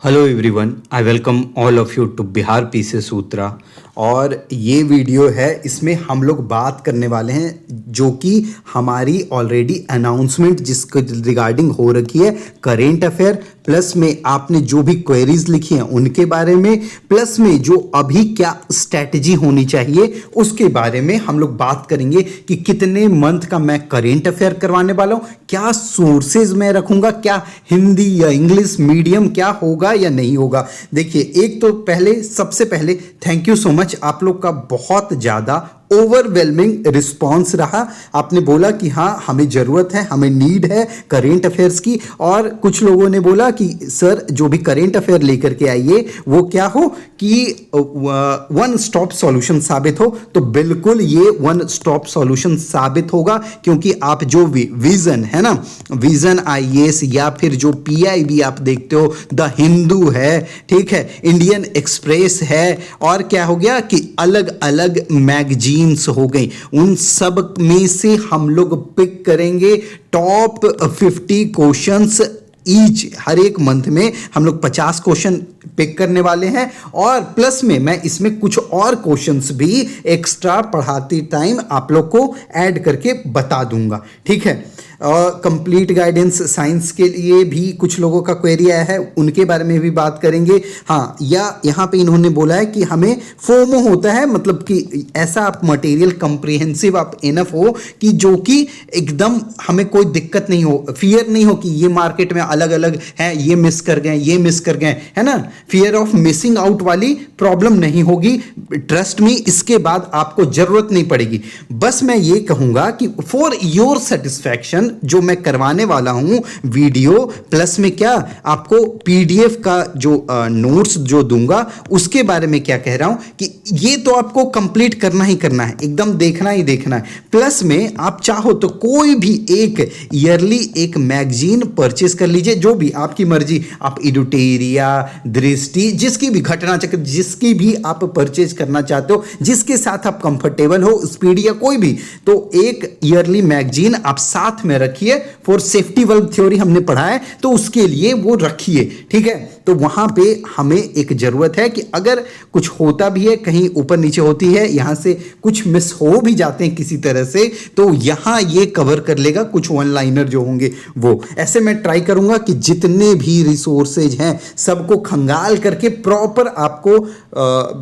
Hello everyone, I welcome all of you to Bihar पीसे सूत्रा। और ये वीडियो है, इसमें हम लोग बात करने वाले हैं जो कि हमारी ऑलरेडी अनाउंसमेंट जिसके रिगार्डिंग हो रखी है, करेंट अफेयर प्लस में आपने जो भी क्वेरीज लिखी हैं उनके बारे में, प्लस में जो अभी क्या स्ट्रैटेजी होनी चाहिए उसके बारे में हम लोग बात करेंगे कि कितने मंथ का मैं करेंट अफेयर करवाने वाला हूं, क्या सोर्सेज मैं रखूंगा, क्या हिंदी या इंग्लिश मीडियम क्या होगा या नहीं होगा। देखिए, एक तो सबसे पहले थैंक यू सो मच, आप लोग का बहुत ज़्यादा ओवरवेलमिंग रिस्पॉन्स रहा। आपने बोला कि हाँ, हमें ज़रूरत है, हमें नीड है करेंट अफेयर्स की। और कुछ लोगों ने बोला कि सर जो भी करेंट अफेयर लेकर के आइए वो क्या हो कि वन स्टॉप सॉल्यूशन साबित हो। तो बिल्कुल ये वन स्टॉप सॉल्यूशन साबित होगा, क्योंकि आप जो विजन है ना, विजन आईएएस या फिर जो पीआईबी आप देखते हो, द हिंदू है, ठीक है, इंडियन एक्सप्रेस है, और क्या हो गया कि अलग अलग मैगजीन हो गई, उन सब में से हम लोग पिक करेंगे टॉप 50 क्वेश्चंस ईच। हर एक मंथ में हम लोग 50 क्वेश्चन पिक करने वाले हैं, और प्लस में मैं इसमें कुछ और क्वेश्चंस भी एक्स्ट्रा पढ़ाते टाइम आप लोग को ऐड करके बता दूंगा, ठीक है। कंप्लीट गाइडेंस साइंस के लिए भी कुछ लोगों का क्वेरी आया है, उनके बारे में भी बात करेंगे। हाँ, या यहाँ पे इन्होंने बोला है कि हमें फोमो होता है, मतलब कि ऐसा आप मटेरियल कंप्रिहेंसिव आप इनफ हो कि जो कि एकदम हमें कोई दिक्कत नहीं हो, फियर नहीं हो कि ये मार्केट में अलग अलग है, ये मिस कर गए, ये मिस कर गए, है ना। फियर ऑफ मिसिंग आउट वाली प्रॉब्लम नहीं होगी, ट्रस्ट मी, इसके बाद आपको जरूरत नहीं पड़ेगी। बस मैं ये कहूंगा कि फॉर योर सेटिस्फैक्शन जो मैं करवाने वाला हूं वीडियो प्लस में क्या आपको पीडीएफ का जो नोट्स जो दूंगा उसके बारे में क्या कह रहा हूं कि ये तो आपको कंप्लीट करना ही करना है, एकदम देखना ही देखना है। प्लस में आप चाहो तो कोई भी एक ईयरली एक मैगजीन परचेस कर लीजिए, जो भी आपकी मर्जी, आप एडुटेरिया, दृष्टि, जिसकी भी, घटना चक्र, जिसकी भी आप परचेज करना चाहते हो, जिसके साथ आप कंफर्टेबल हो, स्पीड या कोई भी, तो एक ईयरली मैगजीन आप साथ में रखिए। फॉर सेफ्टी वर्क थ्योरी हमने पढ़ा है, तो उसके लिए वो रखिए, ठीक है। तो वहां पे हमें एक जरूरत है कि अगर कुछ होता भी है, कहीं ऊपर नीचे होती है, यहां से कुछ मिस हो भी जाते हैं किसी तरह से, तो यहां ये कवर कर लेगा कुछ वन लाइनर जो होंगे वो। ऐसे मैं ट्राई करूंगा कि जितने भी रिसोर्सेज हैं सबको खंगाल करके प्रॉपर आपको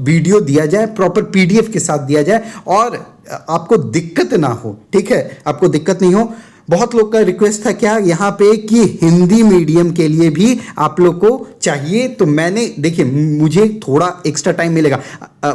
वीडियो दिया जाए, प्रॉपर पीडीएफ के साथ दिया जाए, और आपको दिक्कत ना हो, ठीक है, आपको दिक्कत नहीं हो। बहुत लोग का रिक्वेस्ट था क्या यहाँ पे कि हिंदी मीडियम के लिए भी आप लोग को चाहिए, तो मैंने, देखिए, मुझे थोड़ा एक्स्ट्रा टाइम मिलेगा।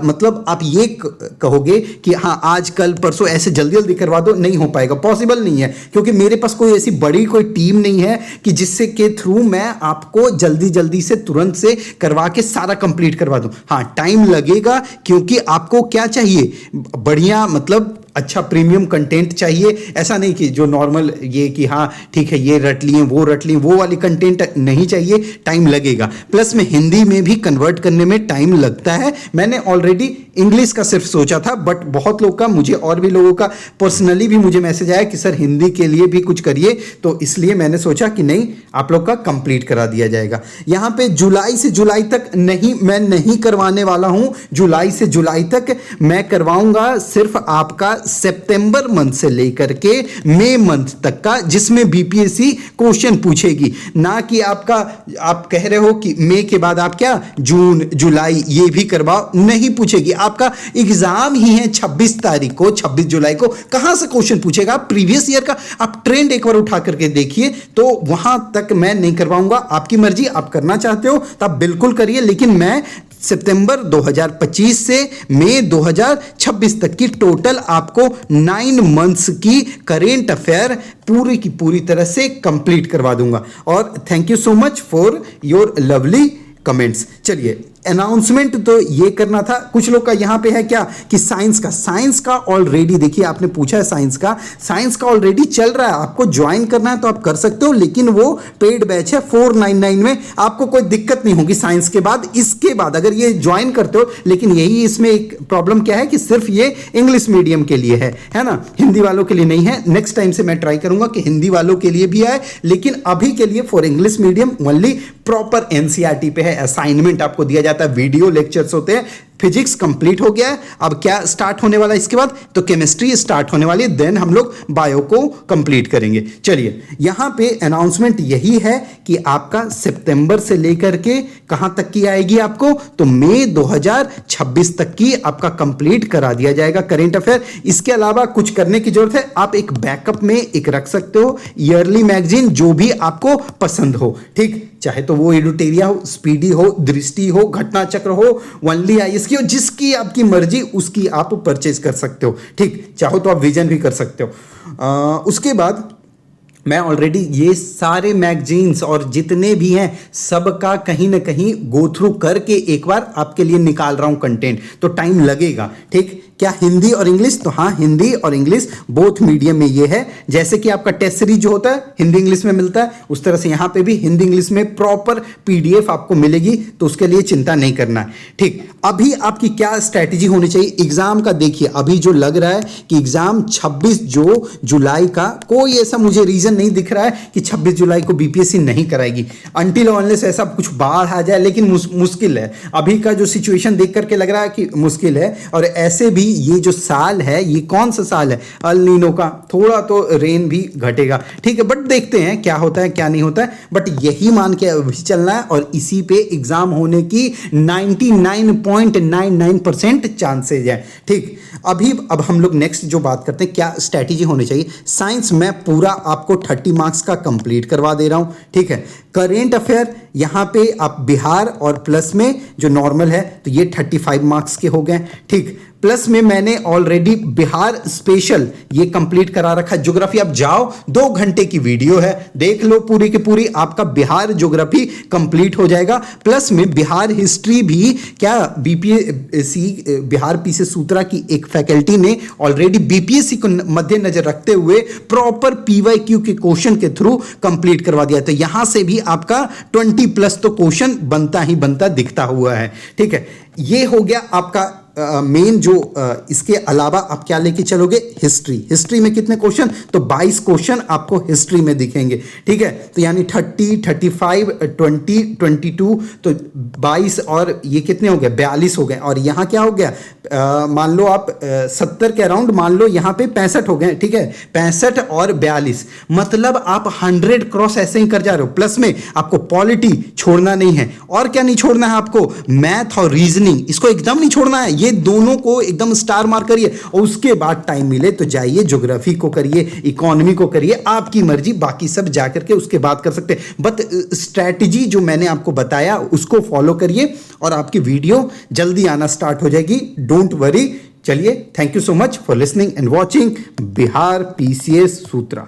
मतलब आप ये कहोगे कि हाँ आज कल परसों ऐसे जल्दी जल्दी करवा दो, नहीं हो पाएगा, पॉसिबल नहीं है, क्योंकि मेरे पास कोई ऐसी बड़ी कोई टीम नहीं है कि जिससे के थ्रू मैं आपको जल्दी जल्दी से तुरंत से करवा के सारा कंप्लीट करवा दूं। हाँ, टाइम लगेगा, क्योंकि आपको क्या चाहिए, बढ़िया, मतलब अच्छा प्रीमियम कंटेंट चाहिए। ऐसा नहीं कि जो नॉर्मल ये कि हाँ ठीक है ये रट लिए वो रट लिए, वो वाली कंटेंट नहीं चाहिए, टाइम लगेगा। प्लस में हिंदी में भी कन्वर्ट करने में टाइम लगता है। मैंने ऑलरेडी इंग्लिश का सिर्फ सोचा था, बट बहुत लोग का, मुझे और भी लोगों का पर्सनली भी मुझे मैसेज आया कि सर हिंदी के लिए भी कुछ करिए, तो इसलिए मैंने सोचा कि नहीं, आप लोग का कंप्लीट करा दिया जाएगा। यहाँ पे जुलाई से जुलाई तक नहीं, मैं नहीं करवाने वाला हूं। जुलाई से जुलाई तक मैं करवाऊंगा सिर्फ आपका सितंबर मंथ से लेकर के मई मंथ तक का, जिसमें बीपीएससी क्वेश्चन पूछेगी, ना कि आपका, आप कह रहे हो कि मई के बाद आप क्या जून जुलाई ये भी करवाओ, नहीं पूछेगी। आपका एग्जाम ही है 26 तारीख को, 26 जुलाई को, कहां से क्वेश्चन पूछेगा। आप प्रीवियस ईयर का आप ट्रेंड एक बार उठा करके देखिए, तो वहां तक मैं नहीं करवाऊंगा। आपकी मर्जी, आप करना चाहते हो तो आप बिल्कुल करिए, लेकिन मैं सितंबर 2025 से मई 2026 तक की टोटल आपको 9 मंथ्स की करेंट अफेयर पूरी की पूरी तरह से कंप्लीट करवा दूंगा। और thank you so much for your lovely comments. चलिए अनाउंसमेंट तो ये करना था। कुछ लोग का यहाँ पे है क्या कि साइंस का ऑलरेडी, देखिए आपने पूछा है साइंस का ऑलरेडी चल रहा है, आपको ज्वाइन करना है तो आप कर सकते हो, लेकिन वो पेड बैच है 499 में, आपको कोई दिक्कत नहीं होगी साइंस के बाद। इसके बाद अगर ये ज्वाइन करते हो, लेकिन यही इसमें एक प्रॉब्लम क्या है कि सिर्फ ये इंग्लिश मीडियम के लिए है ना, हिंदी वालों के लिए नहीं है। नेक्स्ट टाइम से मैं ट्राई करूंगा कि हिंदी वालों के लिए भी आए, लेकिन अभी के लिए for English medium only. Proper NCERT पे है, असाइनमेंट आपको दिया जाता है, वीडियो लेक्चर्स होते हैं। फिजिक्स कंप्लीट हो गया है, अब क्या स्टार्ट होने वाला है इसके बाद, तो केमिस्ट्री स्टार्ट होने वाली है, देन हम लोग बायो को कंप्लीट करेंगे। चलिए यहां पे अनाउंसमेंट यही है कि आपका सितंबर से लेकर के कहां तक की आएगी आपको, तो मई 2026 तक की आपका कंप्लीट करा दिया जाएगा करेंट अफेयर। इसके अलावा कुछ करने की जरूरत है, आप एक बैकअप में एक रख सकते हो ईयरली मैगजीन, जो भी आपको पसंद हो, ठीक, चाहे तो वो एडुटेरिया हो, स्पीडी हो, दृष्टि हो, घटना चक्र हो, ओनली आईएएस की हो, जिसकी आपकी मर्जी उसकी आप परचेज कर सकते हो, ठीक, चाहो तो आप विजन भी कर सकते हो। उसके बाद मैं ऑलरेडी ये सारे मैगजीन्स और जितने भी हैं सबका कहीं ना कहीं गो थ्रू करके एक बार आपके लिए निकाल रहा हूं कंटेंट, तो टाइम लगेगा, ठीक। क्या हिंदी और इंग्लिश, तो हाँ हिंदी और इंग्लिश बोथ मीडियम में ये है। जैसे कि आपका टेस्ट सीरीज जो होता है हिंदी इंग्लिश में मिलता है, उस तरह से यहाँ पे भी हिंदी इंग्लिश में प्रॉपर पीडीएफ आपको मिलेगी, तो उसके लिए चिंता नहीं करना है, ठीक। अभी आपकी क्या स्ट्रैटेजी होनी चाहिए एग्जाम का, देखिए अभी जो लग रहा है कि एग्जाम 26 जुलाई का, कोई ऐसा मुझे रीजन नहीं दिख रहा है कि 26 जुलाई को बीपीएससी नहीं कराएगी, अनटिल अनलेस ऐसा कुछ बाढ़ आ जाए, लेकिन मुश्किल है। अभी का जो सिचुएशन देख करके लग रहा है कि मुश्किल है। और ऐसे भी ये जो साल है, ये कौन सा साल है, अल नीनो का, थोड़ा तो रेन भी घटेगा, ठीक है, बट देखते हैं क्या होता है क्या नहीं होता है, बट यही मान के अभी चलना है। और इसी पे एग्जाम होने की 99.99% चांसेज है, ठीक। अब हम लोग नेक्स्ट जो बात करते हैं, क्या स्ट्रैटेजी होनी चाहिए। साइंस में पूरा आपको 30 मार्क्स का कंप्लीट करवा दे रहा हूं, ठीक है। करेंट अफेयर यहां पे आप बिहार और प्लस में जो नॉर्मल है, तो ये 35 मार्क्स के हो गए, ठीक। प्लस में मैंने ऑलरेडी बिहार स्पेशल ये कंप्लीट करा रखा है। ज्योग्राफी आप जाओ, 2 घंटे की वीडियो है, देख लो पूरी की पूरी, आपका बिहार ज्योग्राफी कंप्लीट हो जाएगा। प्लस में बिहार हिस्ट्री भी, क्या बीपीएससी बिहार पीसी सूत्रा की एक फैकल्टी ने ऑलरेडी बीपीएससी को मद्देनजर रखते हुए प्रॉपर पीवाईक्यू के क्वेश्चन के थ्रू कंप्लीट करवा दिया, तो यहां से भी आपका 20+ तो क्वेश्चन बनता ही बनता दिखता हुआ है, ठीक है। ये हो गया आपका मेन जो इसके अलावा आप क्या लेके चलोगे, हिस्ट्री में कितने क्वेश्चन, तो 22 क्वेश्चन आपको हिस्ट्री में दिखेंगे, ठीक है। तो यानी 30, 35, 20, 22, तो 22 और ये कितने हो गए, 42 हो गए। और यहाँ क्या हो गया, मान लो आप 70 के अराउंड, मान लो यहाँ पे 65 हो गए, ठीक है, 65 और 42, मतलब आप 100 क्रॉस ऐसे ही कर जा रहे हो। प्लस में आपको पॉलिटी छोड़ना नहीं है, और क्या नहीं छोड़ना है आपको, मैथ और रीजनिंग, इसको एकदम नहीं छोड़ना है, ये दोनों को एकदम स्टार मार्क करिए। और उसके बाद टाइम मिले तो जाइए ज्योग्राफी को करिए, इकोनॉमी को करिए, आपकी मर्जी, बाकी सब जाकर के उसके बाद कर सकते हैं। बट स्ट्रैटेजी जो मैंने आपको बताया उसको फॉलो करिए और आपकी वीडियो जल्दी आना स्टार्ट हो जाएगी, डोंट वरी। चलिए, thank you so much for listening and watching Bihar PCS Sutra.